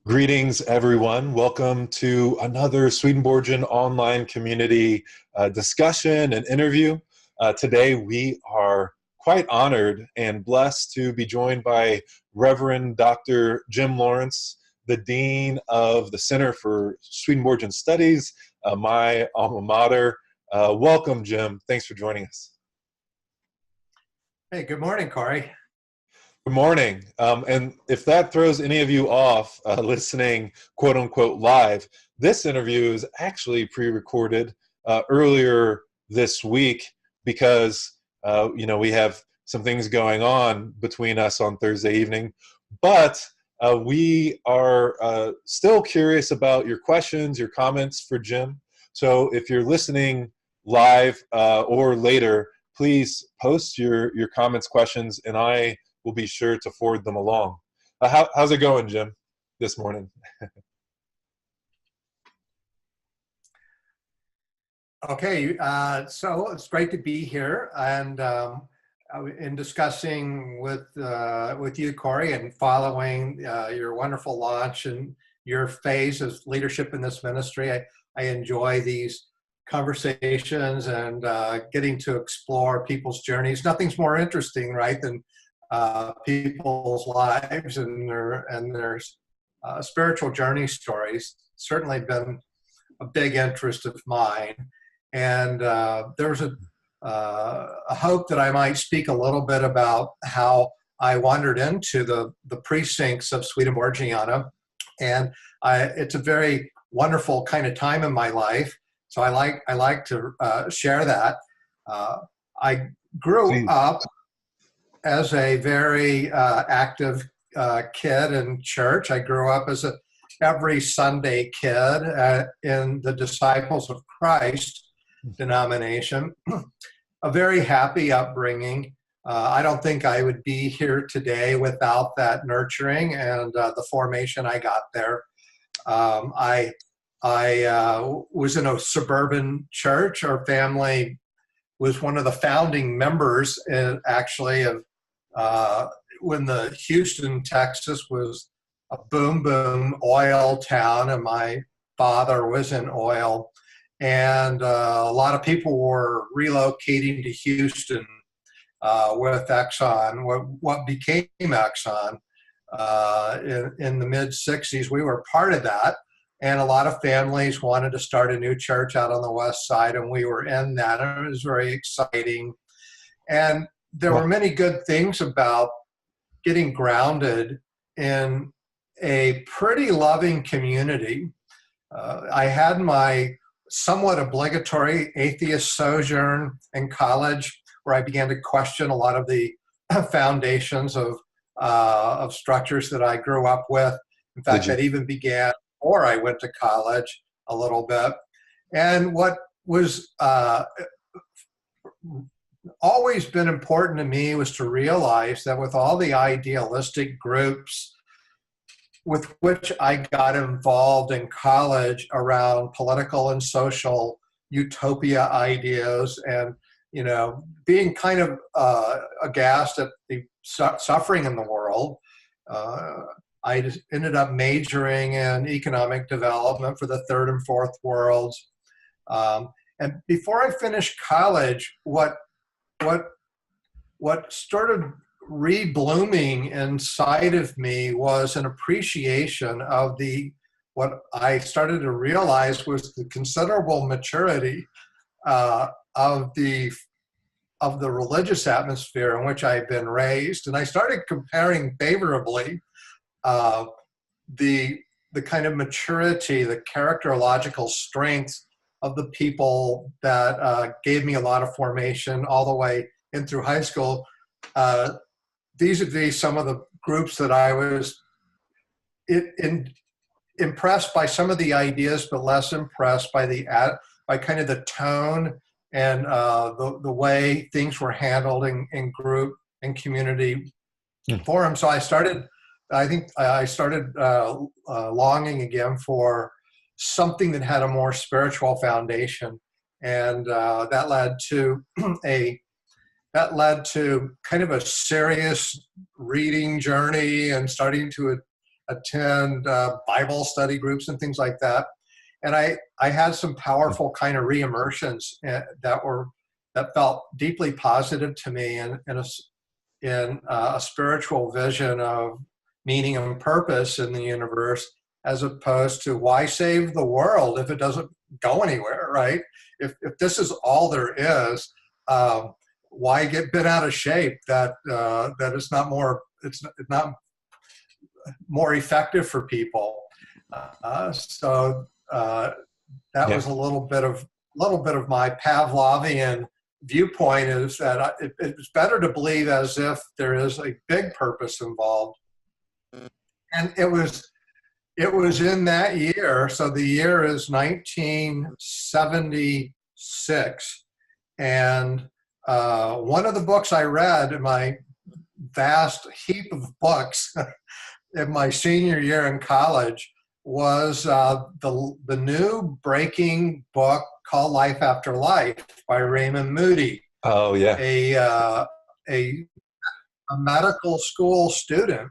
Greetings, everyone. Welcome to another Swedenborgian online community discussion and interview. Today, we are quite honored and blessed to be joined by Reverend Dr. Jim Lawrence, the Dean of the Center for Swedenborgian Studies, my alma mater. Welcome, Jim. Thanks for joining us. Hey, good morning, Corey. Good morning. And if that throws any of you off listening, quote unquote, live, this interview is actually pre-recorded earlier this week because, we have some things going on between us on Thursday evening. But we are still curious about your questions, your comments for Jim. So if you're listening live or later, please post your comments, questions, and I will be sure to forward them along. How's it going, Jim, this morning? Okay, so it's great to be here and in discussing with you, Corey, and following your wonderful launch and your phase of leadership in this ministry. I enjoy these conversations and getting to explore people's journeys. Nothing's more interesting, right, than people's lives and their spiritual journey stories. Certainly been a big interest of mine, and there was a hope that I might speak a little bit about how I wandered into the precincts of Swedenborgiana, and it's a very wonderful kind of time in my life. So I like to share that. I grew up as a very active kid in church. I grew up as every Sunday kid in the Disciples of Christ denomination. A very happy upbringing. I don't think I would be here today without that nurturing and the formation I got there. I was in a suburban church. Our family was one of the founding members, actually, of when the Houston, Texas was a boom oil town, and my father was in oil, and a lot of people were relocating to Houston with Exxon, what became Exxon in the mid-'60s. We were part of that, and a lot of families wanted to start a new church out on the west side, and we were in that, and it was very exciting. And there were many good things about getting grounded in a pretty loving community. I had my somewhat obligatory atheist sojourn in college, where I began to question a lot of the foundations of structures that I grew up with. In fact, that even began before I went to college a little bit. And what was always been important to me was to realize that with all the idealistic groups with which I got involved in college around political and social utopia ideas, and being kind of aghast at the suffering in the world, I just ended up majoring in economic development for the third and fourth worlds. And before I finished college, what started reblooming inside of me was an appreciation of what I started to realize was the considerable maturity of the religious atmosphere in which I had been raised. And I started comparing favorably the kind of maturity, the characterological strength of the people that gave me a lot of formation all the way in through high school, vis-a-vis some of the groups that I was impressed by some of the ideas, but less impressed by kind of the tone and the way things were handled in group and community forums. So I started longing again for something that had a more spiritual foundation, and that led to kind of a serious reading journey and starting to attend Bible study groups and things like that. And I had some powerful kind of re-immersions that felt deeply positive to me in a spiritual vision of meaning and purpose in the universe, as opposed to why save the world if it doesn't go anywhere, right? If this is all there is, why get bent out of shape that it's not more effective for people? That was a little bit of my Pavlovian viewpoint, is that it's better to believe as if there is a big purpose involved. And it was in that year. So the year is 1976. And one of the books I read in my vast heap of books in my senior year in college was the new breaking book called Life After Life by Raymond Moody. Oh, yeah. A medical school student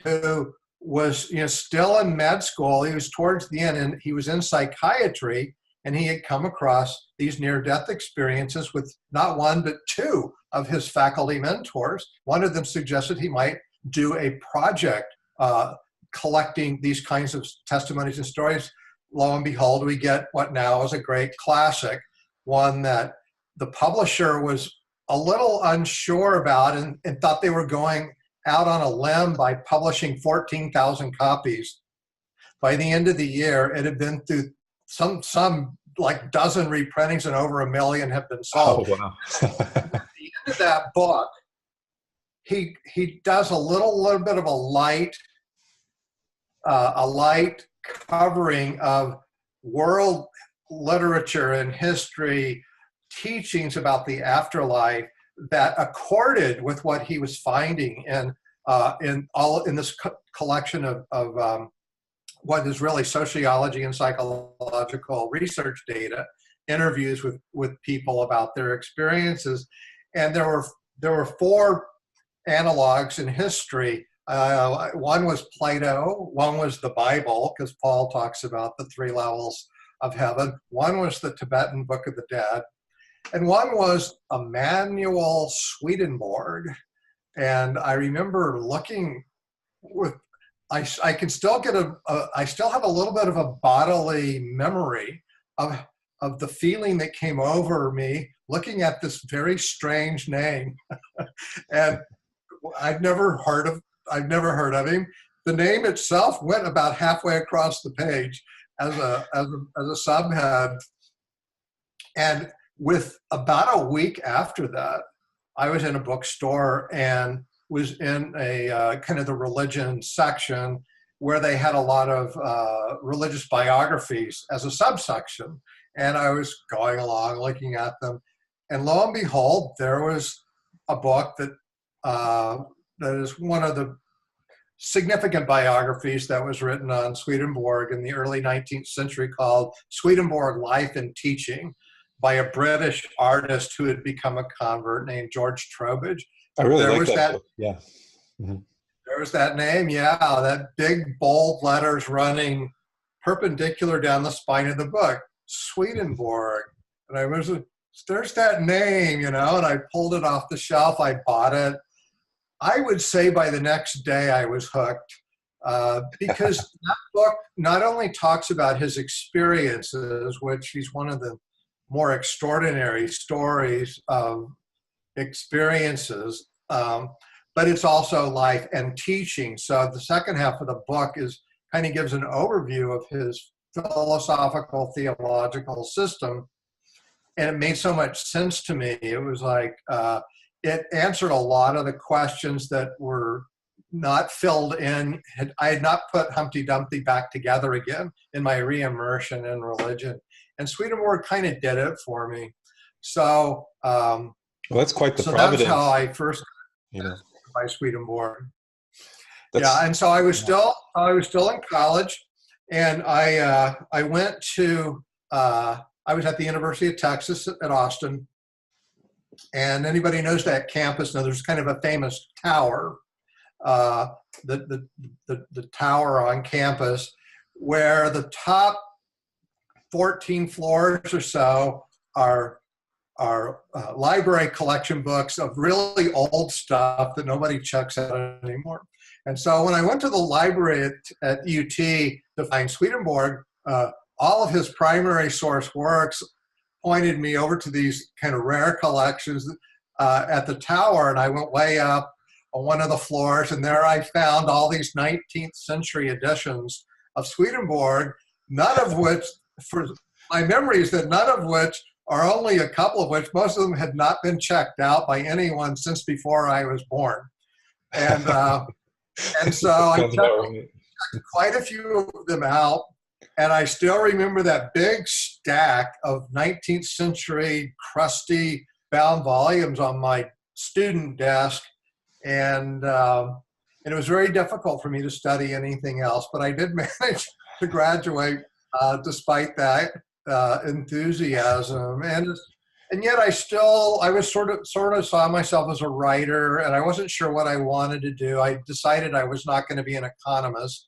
who was still in med school. He was towards the end, and he was in psychiatry, and he had come across these near-death experiences with not one but two of his faculty mentors. One of them suggested he might do a project collecting these kinds of testimonies and stories. Lo and behold, we get what now is a great classic, one that the publisher was a little unsure about and thought they were going out on a limb by publishing 14,000 copies. By the end of the year, it had been through some like dozen reprintings, and over 1 million have been sold. Oh, wow. At the end of that book, he does a little bit of a light covering of world literature and history teachings about the afterlife that accorded with what he was finding in this collection of what is really sociology and psychological research data, interviews with people about their experiences. And there were 4 analogs in history. One was Plato, one was the Bible, because Paul talks about the 3 levels of heaven. One was the Tibetan Book of the Dead, and one was Emanuel Swedenborg. And I remember looking with, I can still get I still have a little bit of a bodily memory of the feeling that came over me looking at this very strange name. And I've never heard of him. The name itself went about halfway across the page as a subhead. And with about a week after that, I was in a bookstore and was in a kind of the religion section where they had a lot of religious biographies as a subsection. And I was going along looking at them. And lo and behold, there was a book that is one of the significant biographies that was written on Swedenborg in the early 19th century, called Swedenborg Life and Teaching, by a British artist who had become a convert named George Trowbridge. I really like that book. Yeah. Mm-hmm. There was that name, yeah, that big bold letters running perpendicular down the spine of the book, Swedenborg. And I was, there's that name, and I pulled it off the shelf. I bought it. I would say by the next day I was hooked, because that book not only talks about his experiences, which he's one of the more extraordinary stories of experiences, but it's also life and teaching. So the second half of the book kind of gives an overview of his philosophical theological system, and it made so much sense to me. It was like it answered a lot of the questions that were not filled in. I had not put Humpty Dumpty back together again in my re-immersion in religion. And Swedenborg kind of did it for me. So, well, that's quite the so providence. That's how I first by Swedenborg. And so I was still in college, and I went to I was at the University of Texas at Austin, and anybody knows that campus. Now there's kind of a famous tower the tower on campus, where the top 14 floors or so are library collection books of really old stuff that nobody checks out anymore. And so when I went to the library at UT to find Swedenborg, all of his primary source works pointed me over to these kind of rare collections at the tower, and I went way up on one of the floors, and there I found all these 19th century editions of Swedenborg, none of which, for my memory is that none of which, or only a couple of which, most of them had not been checked out by anyone since before I was born. And so I checked quite a few of them out, and I still remember that big stack of 19th century crusty bound volumes on my student desk, and it was very difficult for me to study anything else, but I did manage to graduate despite that enthusiasm. And yet I was sort of saw myself as a writer, and I wasn't sure what I wanted to do. I decided I was not going to be an economist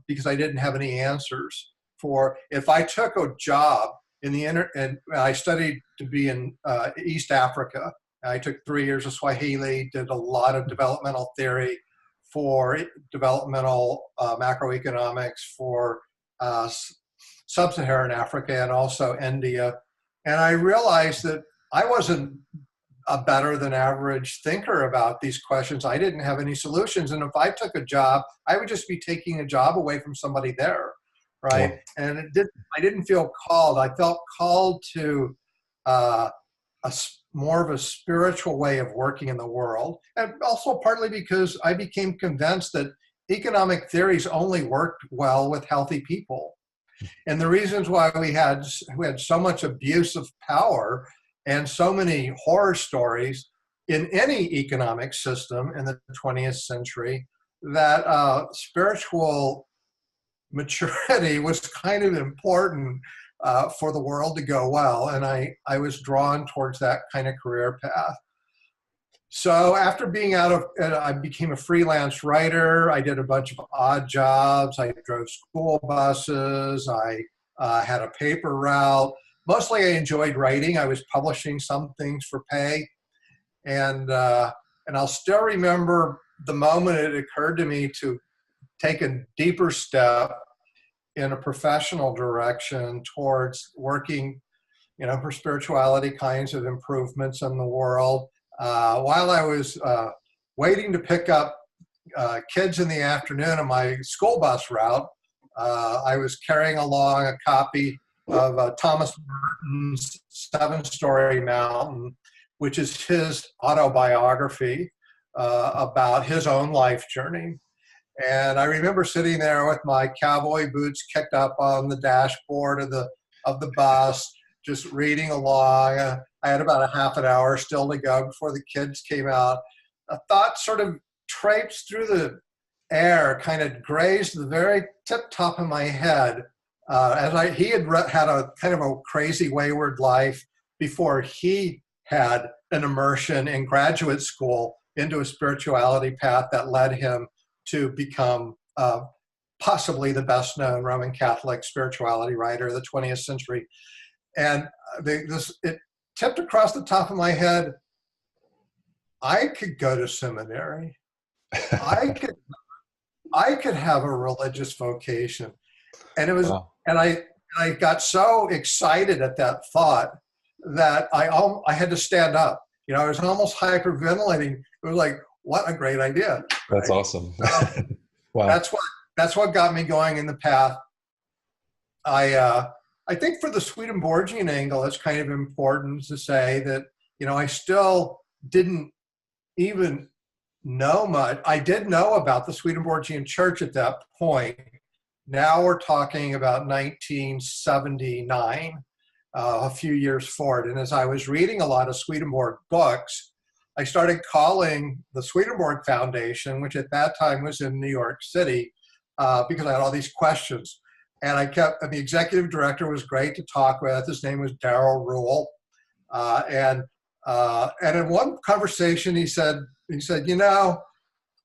because I didn't have any answers for if I took a job in and I studied to be in East Africa. I took 3 years of Swahili, did a lot of developmental theory for developmental macroeconomics for sub-Saharan Africa and also India. And I realized that I wasn't a better than average thinker about these questions. I didn't have any solutions. And if I took a job, I would just be taking a job away from somebody there, right? Yeah. And I didn't feel called. I felt called to more of a spiritual way of working in the world. And also partly because I became convinced that economic theories only worked well with healthy people. And the reasons why we had so much abuse of power and so many horror stories in any economic system in the 20th century, that spiritual maturity was kind of important for the world to go well. And I was drawn towards that kind of career path. So after being I became a freelance writer. I did a bunch of odd jobs. I drove school buses. I had a paper route. Mostly I enjoyed writing. I was publishing some things for pay. And I'll still remember the moment it occurred to me to take a deeper step in a professional direction towards working, for spirituality kinds of improvements in the world. While I was waiting to pick up kids in the afternoon on my school bus route, I was carrying along a copy of Thomas Merton's 7-Story Mountain, which is his autobiography about his own life journey. And I remember sitting there with my cowboy boots kicked up on the dashboard of the bus, just reading along. I had about a half an hour still to go before the kids came out. A thought sort of traipsed through the air, kind of grazed the very tip top of my head. He had had a kind of a crazy wayward life before he had an immersion in graduate school into a spirituality path that led him to become possibly the best known Roman Catholic spirituality writer of the 20th century. And it tipped across the top of my head, I could go to seminary. I could have a religious vocation. And it was, wow. And I got so excited at that thought that I had to stand up. I was almost hyperventilating. It was like, what a great idea. That's right? Awesome. Wow. That's what got me going in the path. I think for the Swedenborgian angle, it's kind of important to say that, I still didn't even know much. I did know about the Swedenborgian Church at that point. Now we're talking about 1979, a few years forward. And as I was reading a lot of Swedenborg books, I started calling the Swedenborg Foundation, which at that time was in New York City, because I had all these questions. And the executive director was great to talk with. His name was Darrell Rule. And in one conversation, he said,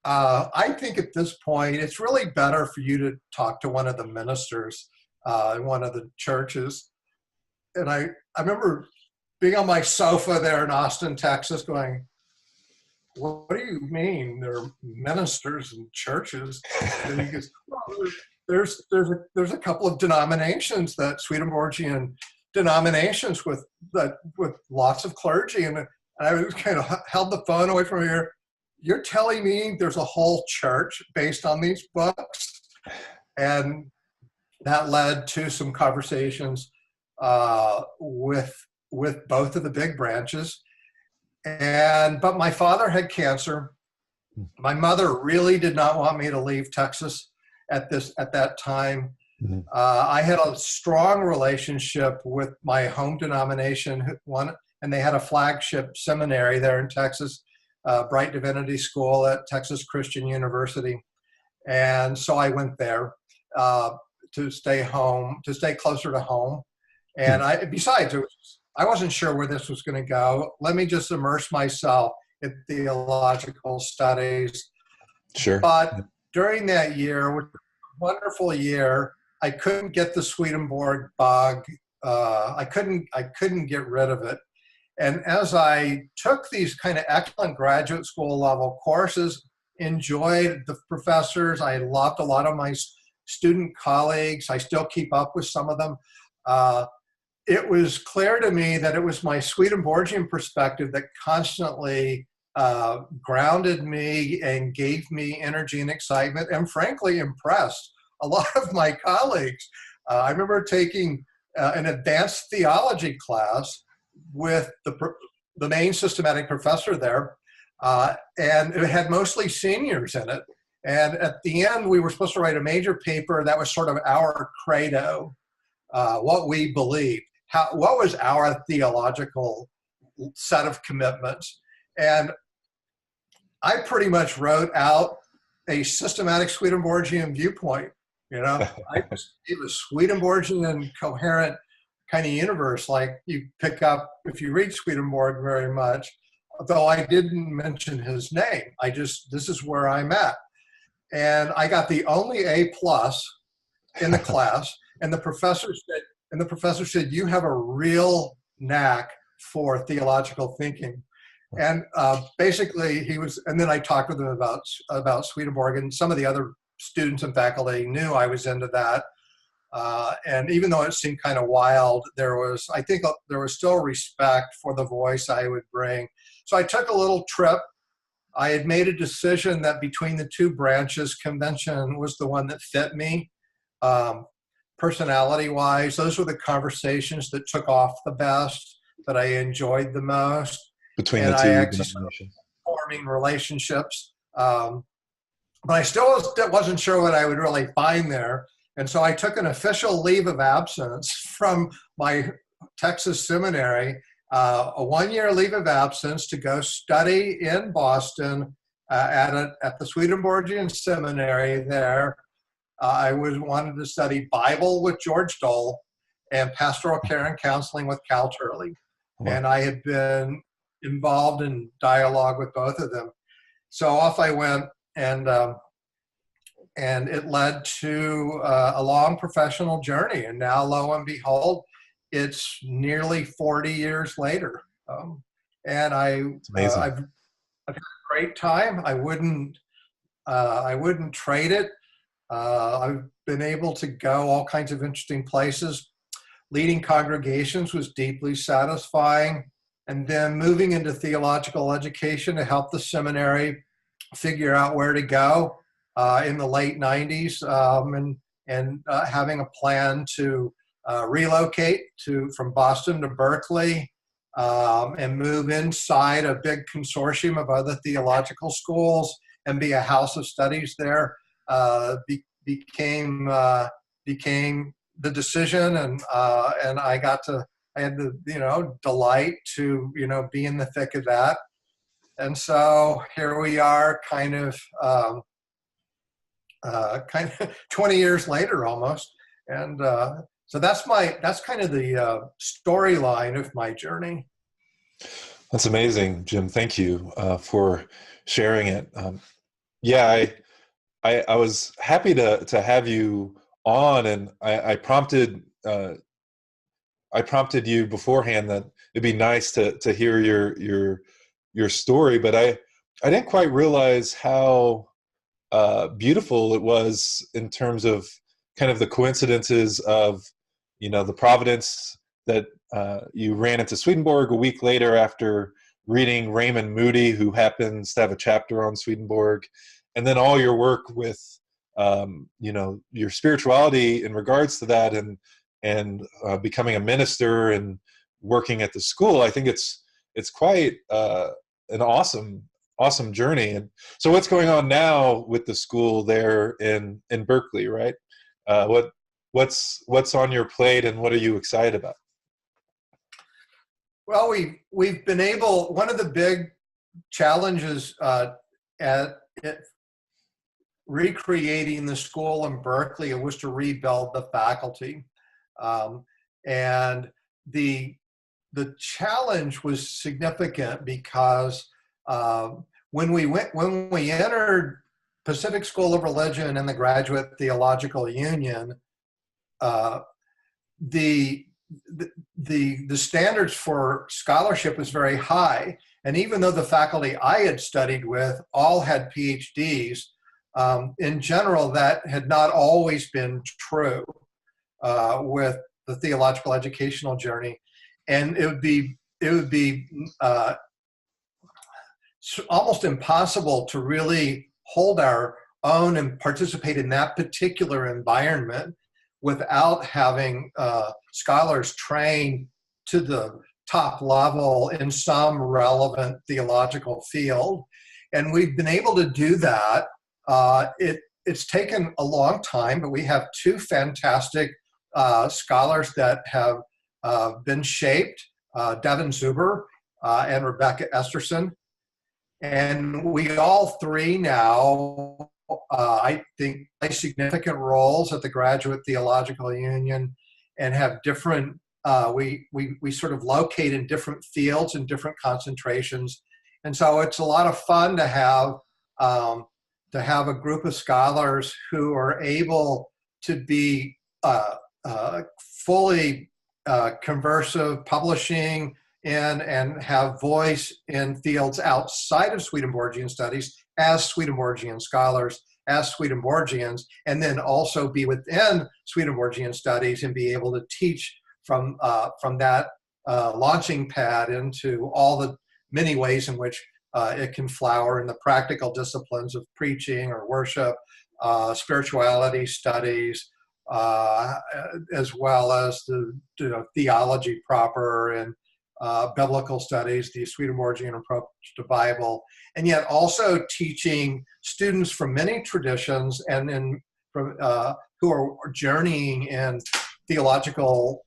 I think at this point, it's really better for you to talk to one of the ministers in one of the churches. And I remember being on my sofa there in Austin, Texas, going, "What do you mean there are ministers in churches?" And he goes, "Well, there's a couple of denominations, that Swedenborgian denominations with lots of clergy." And I was kind of held the phone away from here. "You're telling me there's a whole church based on these books?" And that led to some conversations with both of the big branches. But my father had cancer. My mother really did not want me to leave Texas at that time. Mm-hmm. I had a strong relationship with my home denomination, and they had a flagship seminary there in Texas, Bright Divinity School at Texas Christian University. And so I went there to stay closer to home. And besides, I wasn't sure where this was going to go. Let me just immerse myself in theological studies. Sure. But during that year, which was a wonderful year, I couldn't get the Swedenborg bug. I couldn't get rid of it. And as I took these kind of excellent graduate school level courses, enjoyed the professors, I loved a lot of my student colleagues. I still keep up with some of them. It was clear to me that it was my Swedenborgian perspective that constantly grounded me and gave me energy and excitement, and frankly impressed a lot of my colleagues. I remember taking an advanced theology class with the main systematic professor there, and it had mostly seniors in it. And at the end, we were supposed to write a major paper that was sort of our credo, what we believed. What was our theological set of commitments? And I pretty much wrote out a systematic Swedenborgian viewpoint. It was Swedenborgian and coherent kind of universe, like you pick up if you read Swedenborg very much, though I didn't mention his name. This is where I'm at. And I got the only A+ in the class, and the professor said, "You have a real knack for theological thinking." And basically and then I talked with him about Swedenborg, and some of the other students and faculty knew I was into that. And even though it seemed kind of wild, I think there was still respect for the voice I would bring. So I took a little trip. I had made a decision that between the two branches, convention was the one that fit me. Personality-wise, those were the conversations that took off the best, that I enjoyed the most. Between the two denominations. Forming relationships. But I still wasn't sure what I would really find there. And so I took an official leave of absence from my Texas seminary, a 1-year leave of absence to go study in Boston at the Swedenborgian seminary there. I wanted to study Bible with George Dole and pastoral care and counseling with Cal Turley. Wow. And I had been involved in dialogue with both of them. So off I went, and it led to a long professional journey. And now, lo and behold, it's nearly 40 years later. And I've had a great time. I wouldn't trade it. I've been able to go all kinds of interesting places. Leading congregations was deeply satisfying. And then moving into theological education to help the seminary figure out where to go in the late 90s, and having a plan to relocate from Boston to Berkeley and move inside a big consortium of other theological schools and be a house of studies there. Became the decision, and I had the delight to be in the thick of that. And so here we are, kind of 20 years later almost. And so that's kind of the storyline of my journey. That's amazing, Jim. Thank you for sharing it. Yeah, I was happy to have you on, and I prompted you beforehand that it'd be nice to hear your story, but I didn't quite realize how beautiful it was in terms of kind of the coincidences of, the providence that you ran into Swedenborg a week later after reading Raymond Moody, who happens to have a chapter on Swedenborg, and then all your work with, your spirituality in regards to that, and becoming a minister and working at the school. I think it's quite an awesome journey. And so, what's going on now with the school there in Berkeley, right? What's on your plate, and what are you excited about? Well, we've been able. One of the big challenges at recreating the school in Berkeley was to rebuild the faculty, and the challenge was significant because when we entered Pacific School of Religion and the Graduate Theological Union, the standards for scholarship was very high. And even though the faculty I had studied with all had PhDs, in general, that had not always been true with the theological educational journey. And it would be almost impossible to really hold our own and participate in that particular environment without having scholars trained to the top level in some relevant theological field. And we've been able to do that. It's taken a long time, but we have two fantastic scholars that have been shaped, Devin Zuber and Rebecca Esterson. And we all three now, I think, play significant roles at the Graduate Theological Union and have different, we sort of locate in different fields and different concentrations. And so it's a lot of fun to have a group of scholars who are able to be fully conversive, publishing in and have voice in fields outside of Swedenborgian studies as Swedenborgian scholars, as Swedenborgians, and then also be within Swedenborgian studies and be able to teach from that launching pad into all the many ways in which it can flower in the practical disciplines of preaching or worship, spirituality studies, as well as the theology proper and biblical studies, the Swedenborgian approach to Bible, and yet also teaching students from many traditions and who are journeying in theological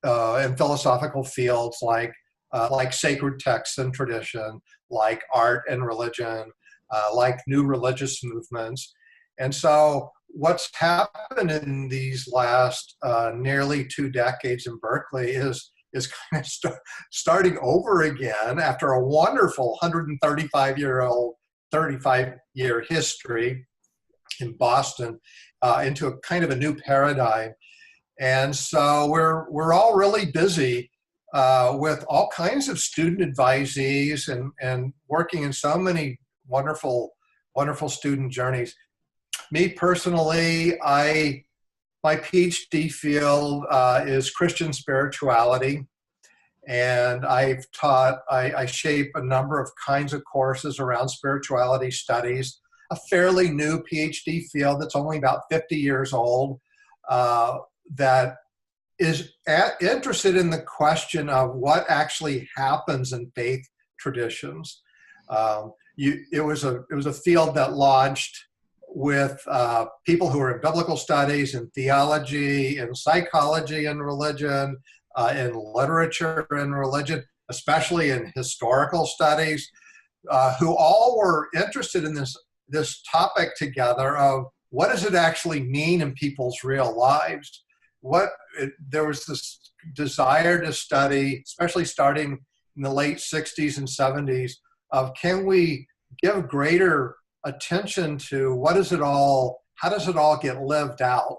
and philosophical fields like sacred texts and tradition, like art and religion, like new religious movements. And so what's happened in these last nearly 2 decades in Berkeley is kind of starting over again after a wonderful 35-year history in Boston into a kind of a new paradigm. And so we're all really busy with all kinds of student advisees and working in so many wonderful student journeys. Me personally, my PhD field is Christian spirituality, and I shape a number of kinds of courses around spirituality studies, a fairly new PhD field that's only about 50 years old, that is interested in the question of what actually happens in faith traditions. It was a field that launched with people who are in biblical studies and theology and psychology and religion, in literature and religion, especially in historical studies, who all were interested in this topic together of what does it actually mean in people's real lives? There was this desire to study, especially starting in the late 60s and 70s, of can we give greater attention to how does it all get lived out?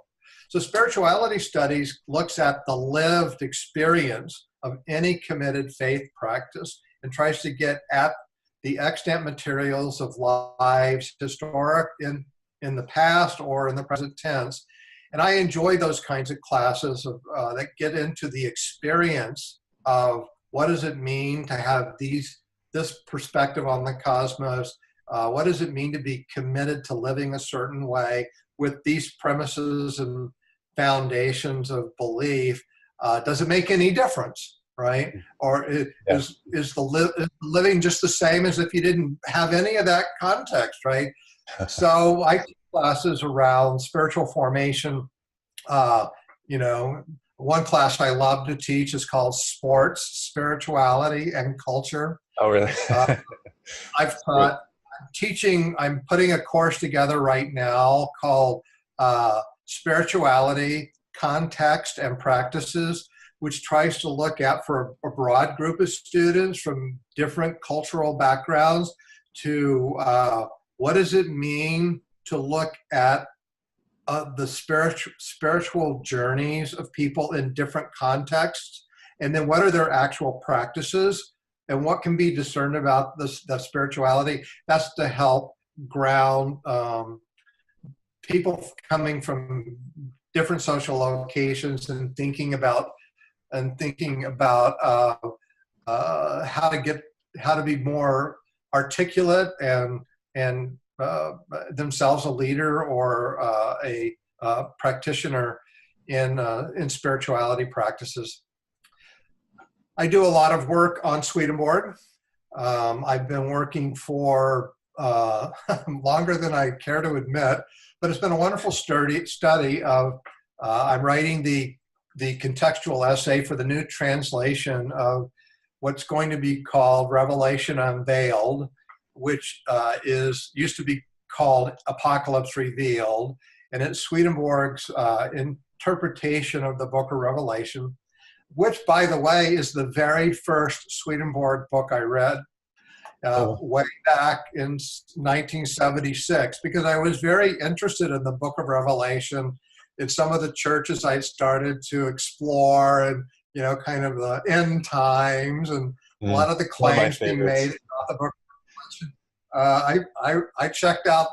So spirituality studies looks at the lived experience of any committed faith practice and tries to get at the extant materials of lives, historic in the past or in the present tense. And I enjoy those kinds of classes that get into the experience of what does it mean to have this perspective on the cosmos. What does it mean to be committed to living a certain way with these premises and foundations of belief? Does it make any difference, right? Or is the living just the same as if you didn't have any of that context, right? So I teach classes around spiritual formation. One class I love to teach is called Sports, Spirituality, and Culture. Oh, really? I'm putting a course together right now called Spirituality, Context, and Practices, which tries to look at, for a broad group of students from different cultural backgrounds, to what does it mean to look at the spiritual journeys of people in different contexts, and then what are their actual practices, and what can be discerned about the spirituality. That's to help ground people coming from different social locations and thinking about how to be more articulate and themselves a leader or a practitioner in spirituality practices. I do a lot of work on Swedenborg. I've been working for longer than I care to admit, but it's been a wonderful study of, I'm writing the contextual essay for the new translation of what's going to be called Revelation Unveiled, which used to be called Apocalypse Revealed, and it's Swedenborg's interpretation of the book of Revelation, which, by the way, is the very first Swedenborg book I read way back in 1976, because I was very interested in the book of Revelation. In some of the churches I started to explore, and kind of the end times and a lot of the claims being made about the book of Revelation. I checked out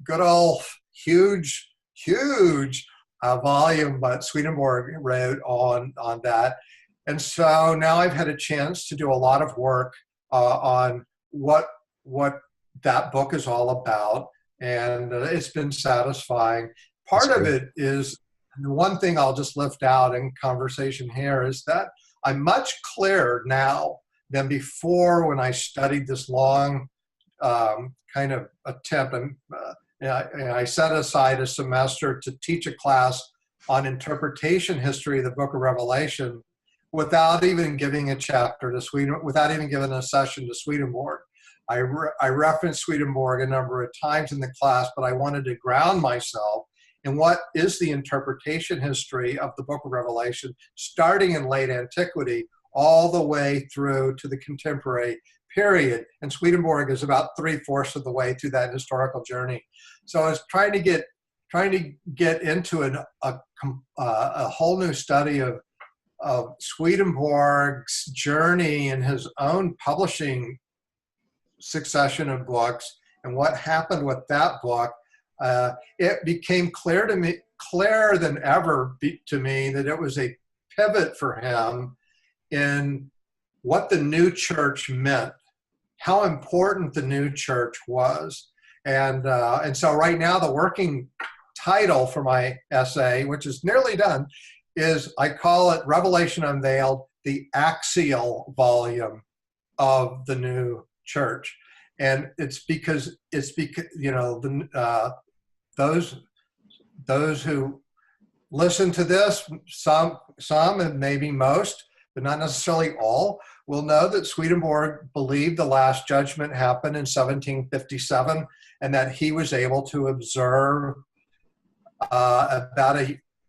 good old huge volume that Swedenborg wrote on that, and so now I've had a chance to do a lot of work on what that book is all about, and it's been satisfying. Part of it is, and the one thing I'll just lift out in conversation here is that I'm much clearer now than before when I studied this long kind of attempt. I set aside a semester to teach a class on interpretation history of the book of Revelation without even giving a chapter to without even giving a session to Swedenborg. I referenced Swedenborg a number of times in the class, but I wanted to ground myself in what is the interpretation history of the book of Revelation, starting in late antiquity all the way through to the contemporary period. And Swedenborg is about 3/4 of the way through that historical journey. So I was trying to get into a whole new study of Swedenborg's journey in his own publishing succession of books and what happened with that book. It became clearer than ever to me that it was a pivot for him in what the new church meant, how important the new church was. And so right now the working title for my essay, which is nearly done, is I call it Revelation Unveiled, the axial volume of the new church. And it's because those who listen to this, some and maybe most, but not necessarily all, will know that Swedenborg believed the Last Judgment happened in 1757, and that he was able to observe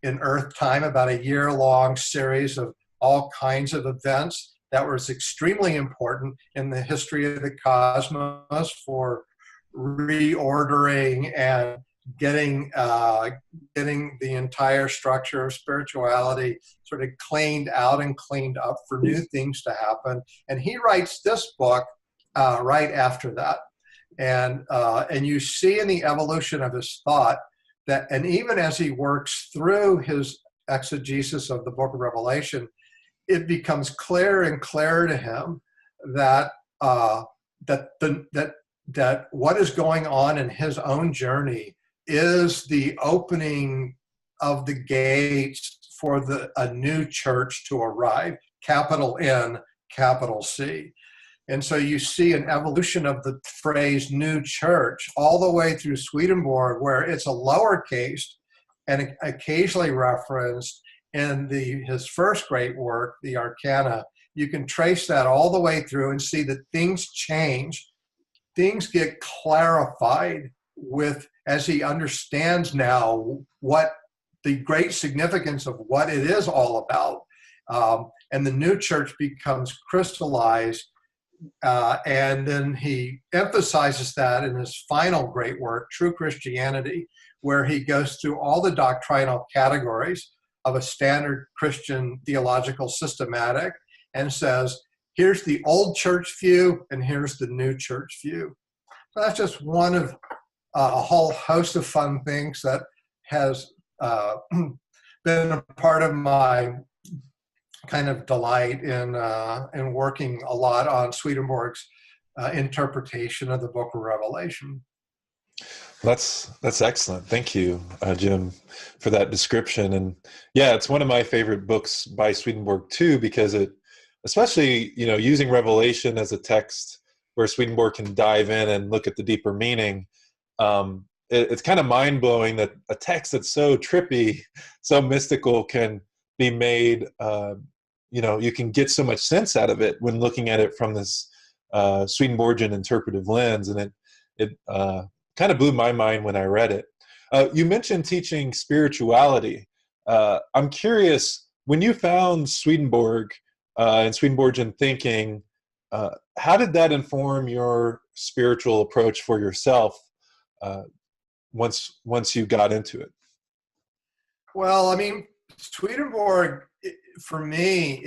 in Earth time about a year-long series of all kinds of events that was extremely important in the history of the cosmos for reordering and getting the entire structure of spirituality sort of cleaned out and cleaned up for new things to happen. And he writes this book right after that. And you see in the evolution of his thought that, and even as he works through his exegesis of the book of Revelation, it becomes clearer and clearer to him that that what is going on in his own journey is the opening of the gates for a new church to arrive, capital N, capital C. And so you see an evolution of the phrase new church all the way through Swedenborg, where it's a lowercase and occasionally referenced in his first great work, the Arcana. You can trace that all the way through and see that things change. Things get clarified as he understands now what the great significance of what it is all about. And the new church becomes crystallized. And then he emphasizes that in his final great work, True Christianity, where he goes through all the doctrinal categories of a standard Christian theological systematic and says, here's the old church view and here's the new church view. So that's just one of a whole host of fun things that has been a part of my kind of delight in working a lot on Swedenborg's interpretation of the book of Revelation. That's excellent. Thank you, Jim, for that description. And yeah, it's one of my favorite books by Swedenborg too, because it, especially, using Revelation as a text where Swedenborg can dive in and look at the deeper meaning. It's kind of mind-blowing that a text that's so trippy, so mystical can be made, you can get so much sense out of it when looking at it from this Swedenborgian interpretive lens. And it kind of blew my mind when I read it. You mentioned teaching spirituality. I'm curious, when you found Swedenborg and Swedenborgian thinking, how did that inform your spiritual approach for yourself once you got into it? Well, I mean, Swedenborg, for me,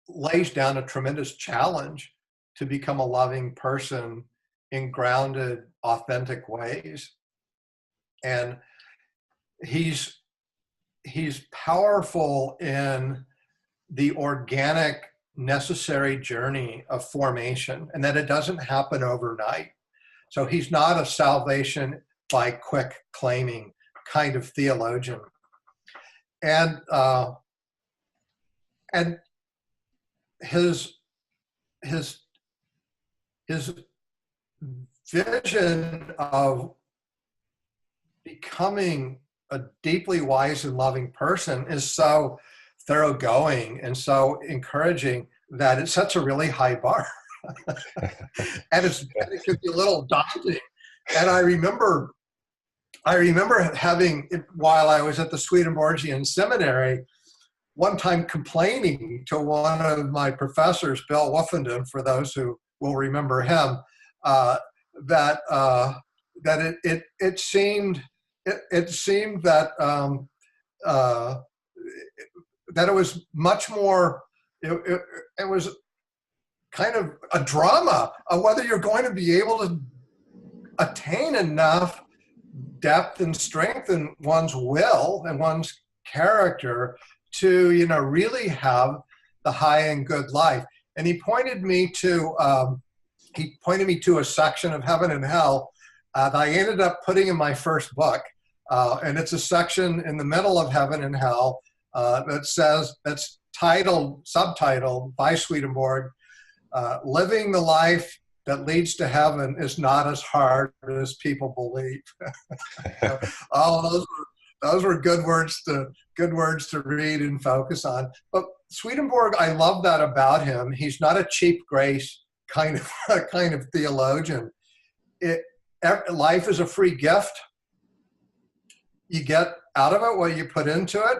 lays down a tremendous challenge to become a loving person in grounded, authentic ways. And he's powerful in the organic, necessary journey of formation, and that it doesn't happen overnight. So he's not a salvation by quick claiming kind of theologian. And his vision of becoming a deeply wise and loving person is so thoroughgoing and so encouraging that it sets a really high bar. And it can be a little daunting. And I remember having, while I was at the Swedenborgian seminary, one time complaining to one of my professors, Bill Woofenden, for those who will remember him, that it seemed that that it was much more. It was kind of a drama of whether you're going to be able to attain enough depth and strength in one's will and one's character to, really have the high and good life. And he pointed me to a section of Heaven and Hell that I ended up putting in my first book. And it's a section in the middle of Heaven and Hell that's subtitled by Swedenborg, Living the Life that Leads to Heaven is Not as Hard as People Believe. Those were good words to read and focus on. But Swedenborg, I love that about him. He's not a cheap grace kind of theologian. Life is a free gift. You get out of it what you put into it.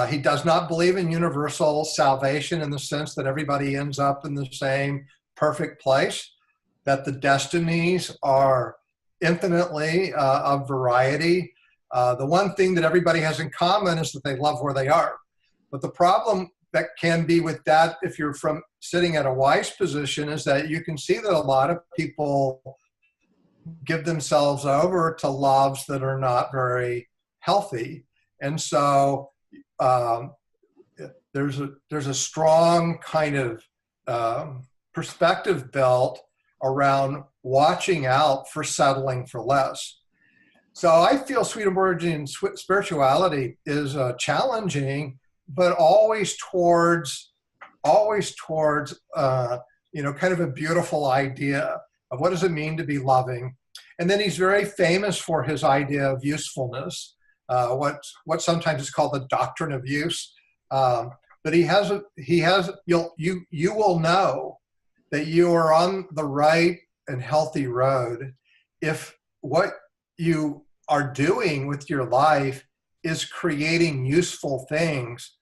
He does not believe in universal salvation in the sense that everybody ends up in the same perfect place. that the destinies are infinitely of variety. The one thing that everybody has in common is that they love where they are. But the problem that can be with that, if you're from sitting at a wise position, is that you can see that a lot of people give themselves over to loves that are not very healthy. And so there's a strong kind of perspective built around watching out for settling for less. So I feel Swedenborgian spirituality is challenging, but always towards kind of a beautiful idea of what does it mean to be loving. And then he's very famous for his idea of usefulness, what sometimes is called the doctrine of use. But you will know that you are on the right and healthy road if what you are doing with your life is creating useful things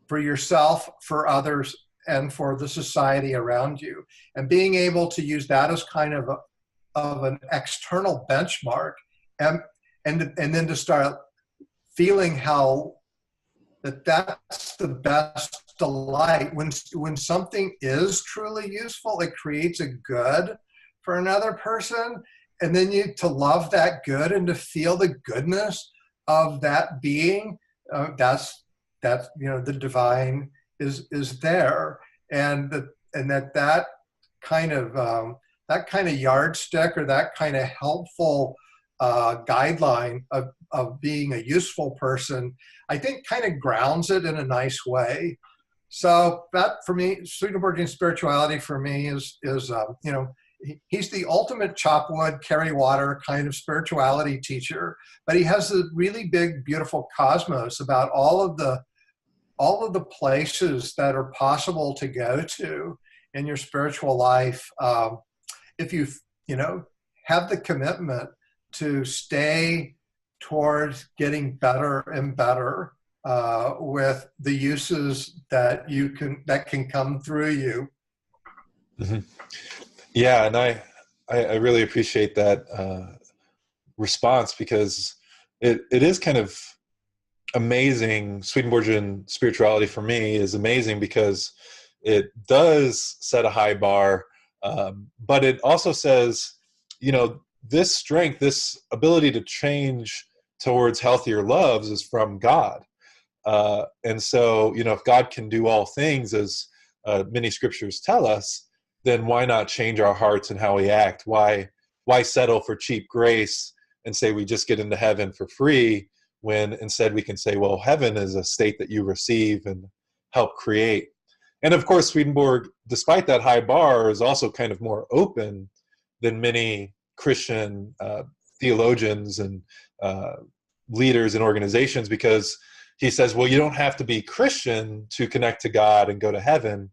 for yourself, for others, and for the society around you. And being able to use that as kind of an external benchmark, and then to start feeling how that's the best delight. When something is truly useful, it creates a good for another person, and then to love that good and to feel the goodness of that being. That's the divine is there, and that kind of yardstick, or that kind of helpful guideline of being a useful person, I think kind of grounds it in a nice way. So that, for me, Swedenborgian spirituality for me is he's the ultimate chop wood, carry water kind of spirituality teacher, but he has a really big, beautiful cosmos about all of the places that are possible to go to in your spiritual life, if you have the commitment to stay towards getting better and better with the uses that can come through you. Mm-hmm. Yeah, and I really appreciate that response, because it is kind of amazing. Swedenborgian spirituality for me is amazing because it does set a high bar, but it also says, this strength, this ability to change towards healthier loves is from God. And so, if God can do all things, as many scriptures tell us, then why not change our hearts and how we act? Why settle for cheap grace and say we just get into heaven for free, when instead we can say, well, heaven is a state that you receive and help create. And of course, Swedenborg, despite that high bar, is also kind of more open than many Christian theologians and leaders and organizations, because he says, well, you don't have to be Christian to connect to God and go to heaven.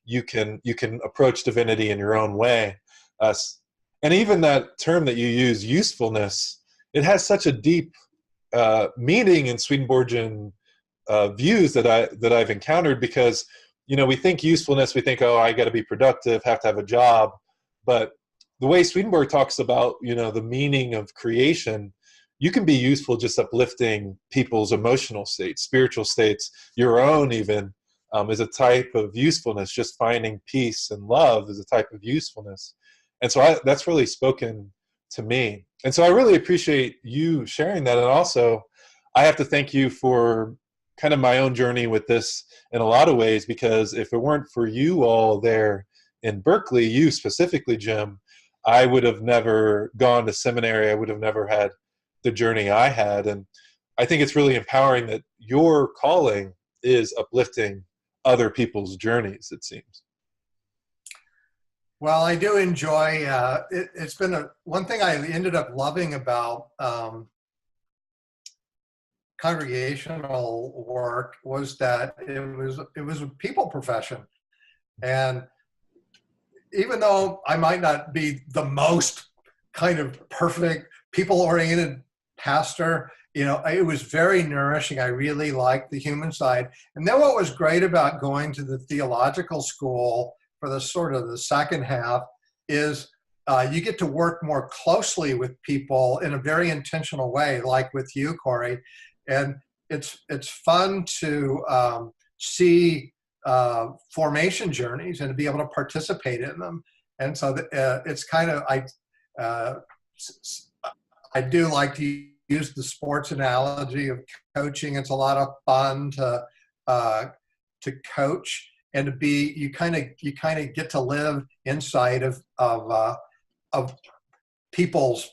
You can approach divinity in your own way. And even that term that you use, usefulness, it has such a deep meaning in Swedenborgian views that I've encountered, because we think usefulness, we think, oh, I got to be productive, have to have a job. But the way Swedenborg talks about the meaning of creation, you can be useful just uplifting people's emotional states, spiritual states, your own even, is a type of usefulness. Just finding peace and love is a type of usefulness. And so that's really spoken to me. And so I really appreciate you sharing that. And also, I have to thank you for kind of my own journey with this in a lot of ways, because if it weren't for you all there in Berkeley, you specifically, Jim, I would have never gone to seminary. I would have never had the journey I had. And I think it's really empowering that your calling is uplifting other people's journeys, it seems. Well, I do enjoy, it's been one thing I ended up loving about congregational work was that it was a people profession. And even though I might not be the most kind of perfect people-oriented pastor, it was very nourishing. I really liked the human side. And then what was great about going to the theological school for the sort of the second half is you get to work more closely with people in a very intentional way, like with you, Corey. And it's fun to see formation journeys and to be able to participate in them. And so it's kind of, I do like to use the sports analogy of coaching. It's a lot of fun to coach and to be, you kind of get to live inside of people's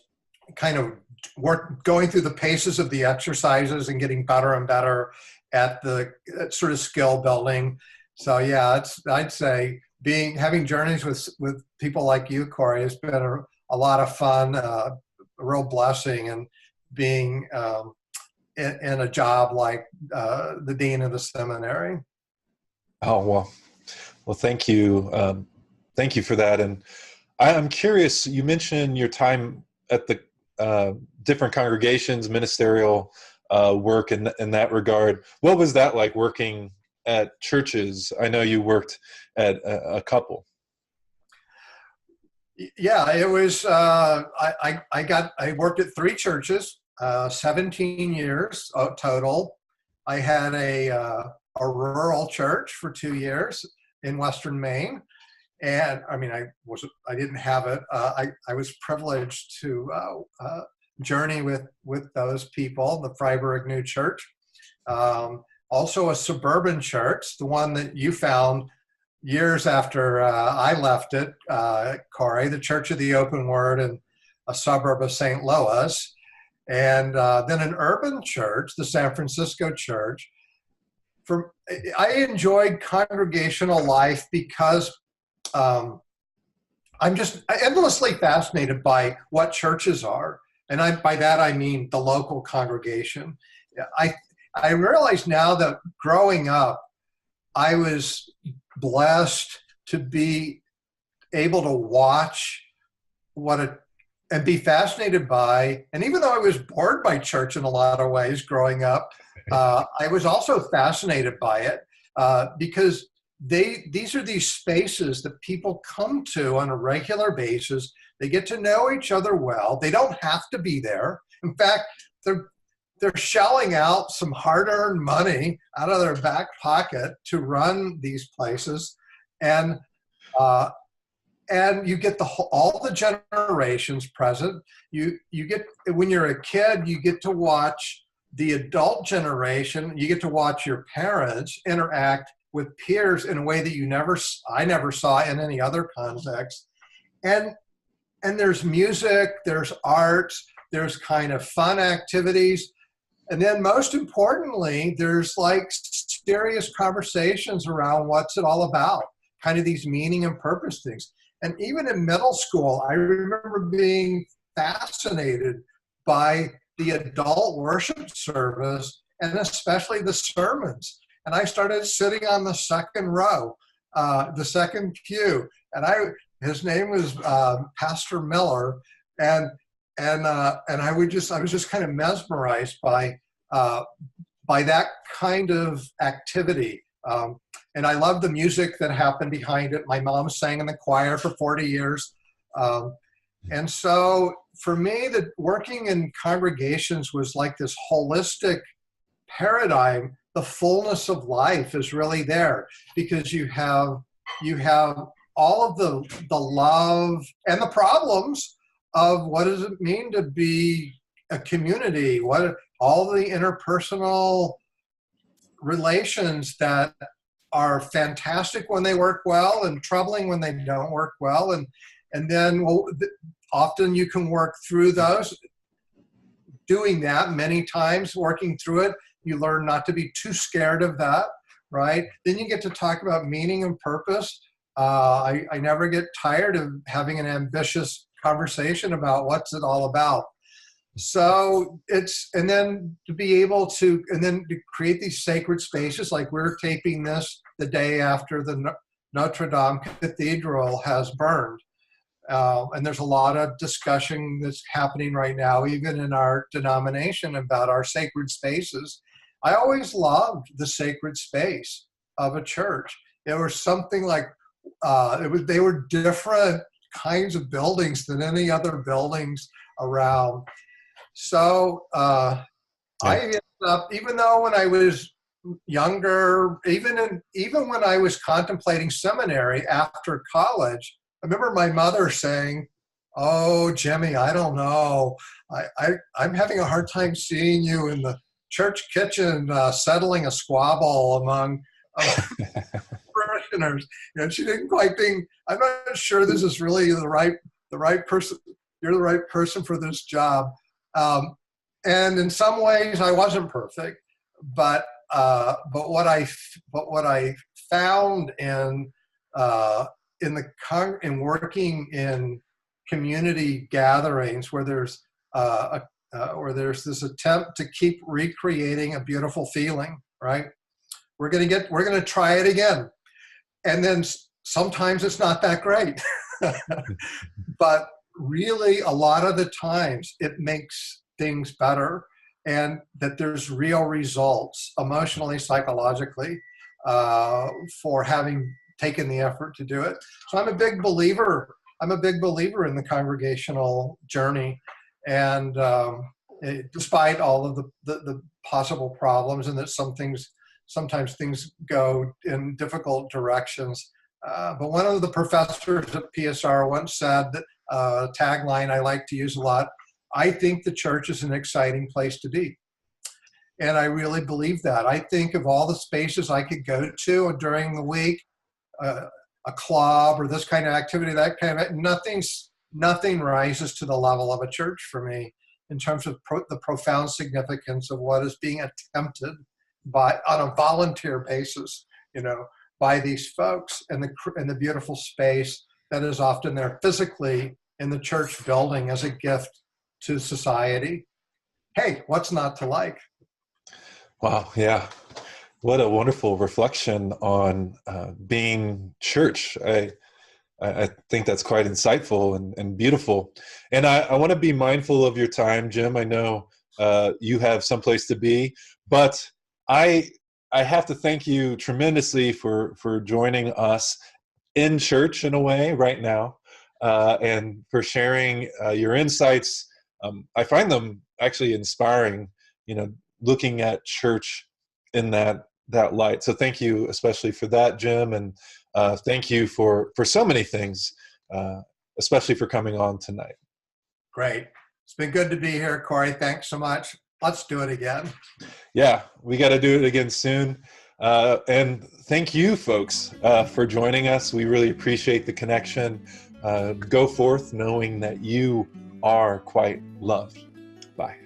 kind of work, going through the paces of the exercises and getting better and better at the sort of skill building. So yeah, I'd say having journeys with people like you, Corey, has been a lot of fun, a real blessing, and being in a job like the dean of the seminary. Oh, well, thank you. Thank you for that. And I'm curious, you mentioned your time at the different congregations, ministerial work in that regard. What was that like, working at churches? I know you worked at a couple. Yeah, it was, I worked at 3 churches, 17 years total. I had a rural church for 2 years in Western Maine. And I mean, I didn't have it. I was privileged to journey with those people, the Freiburg New Church. Also a suburban church, the one that you found years after I left it, Corey, the Church of the Open Word in a suburb of St. Louis. And then an urban church, the San Francisco Church. I enjoyed congregational life because I'm just endlessly fascinated by what churches are. And by that, I mean the local congregation. I realize now that growing up, I was blessed to be able to watch and be fascinated by, and even though I was bored by church in a lot of ways growing up, I was also fascinated by it because these are these spaces that people come to on a regular basis. They get to know each other well. They don't have to be there. In fact, they're shelling out some hard-earned money out of their back pocket to run these places, and you get all the generations present. You get, when you're a kid, you get to watch the adult generation. You get to watch your parents interact with peers in a way that I never saw in any other context. And there's music, there's art, there's kind of fun activities. And then most importantly, there's like serious conversations around what's it all about, kind of these meaning and purpose things. And even in middle school, I remember being fascinated by the adult worship service and especially the sermons. And I started sitting on the second row, the second pew, and his name was Pastor Miller, and I was just kind of mesmerized by that kind of activity, and I loved the music that happened behind it. My mom sang in the choir for 40 years, and so for me, that working in congregations was like this holistic paradigm. The fullness of life is really there because you have all of the love and the problems of what does it mean to be a community, all the interpersonal relations that are fantastic when they work well and troubling when they don't work well, and then often you can work through those. Doing that many times, working through it, you learn not to be too scared of that, right? Then you get to talk about meaning and purpose. I never get tired of having an ambitious conversation about what's it all about. So and then to be able to, and then to create these sacred spaces, like we're taping this the day after the Notre Dame Cathedral has burned. And there's a lot of discussion that's happening right now, even in our denomination, about our sacred spaces. I always loved the sacred space of a church. It was something like, they were different kinds of buildings than any other buildings around. So I ended up, even though when I was younger, even when I was contemplating seminary after college, I remember my mother saying, "Oh, Jimmy, I don't know. I'm having a hard time seeing you in the church kitchen settling a squabble among parishioners." She didn't quite think, "I'm not sure this is really the right person. You're the right person for this job." And in some ways, I wasn't perfect, but what I found in working in community gatherings where there's this attempt to keep recreating a beautiful feeling, right? We're going to try it again, and then sometimes it's not that great, but really a lot of the times it makes things better, and that there's real results emotionally, psychologically, for having taken the effort to do it. So I'm a big believer in the congregational journey, and despite all of the possible problems, and that sometimes things go in difficult directions. But one of the professors at PSR once said that a tagline I like to use a lot: "I think the church is an exciting place to be." And I really believe that. I think of all the spaces I could go to during the week, a club or this kind of activity, that kind of, nothing rises to the level of a church for me in terms of the profound significance of what is being attempted on a volunteer basis, by these folks, and the beautiful space that is often there physically in the church building as a gift to society. Hey, what's not to like? Wow, yeah. What a wonderful reflection on being church. I think that's quite insightful and beautiful. And I want to be mindful of your time, Jim. I know you have someplace to be, but I have to thank you tremendously for joining us in church in a way right now, and for sharing your insights. I find them actually inspiring, looking at church in that light. So thank you especially for that, Jim, and thank you for so many things, especially for coming on tonight. Great. It's been good to be here, Corey. Thanks so much. Let's do it again. Yeah, we got to do it again soon. And thank you, folks, for joining us. We really appreciate the connection. Go forth knowing that you are quite loved. Bye.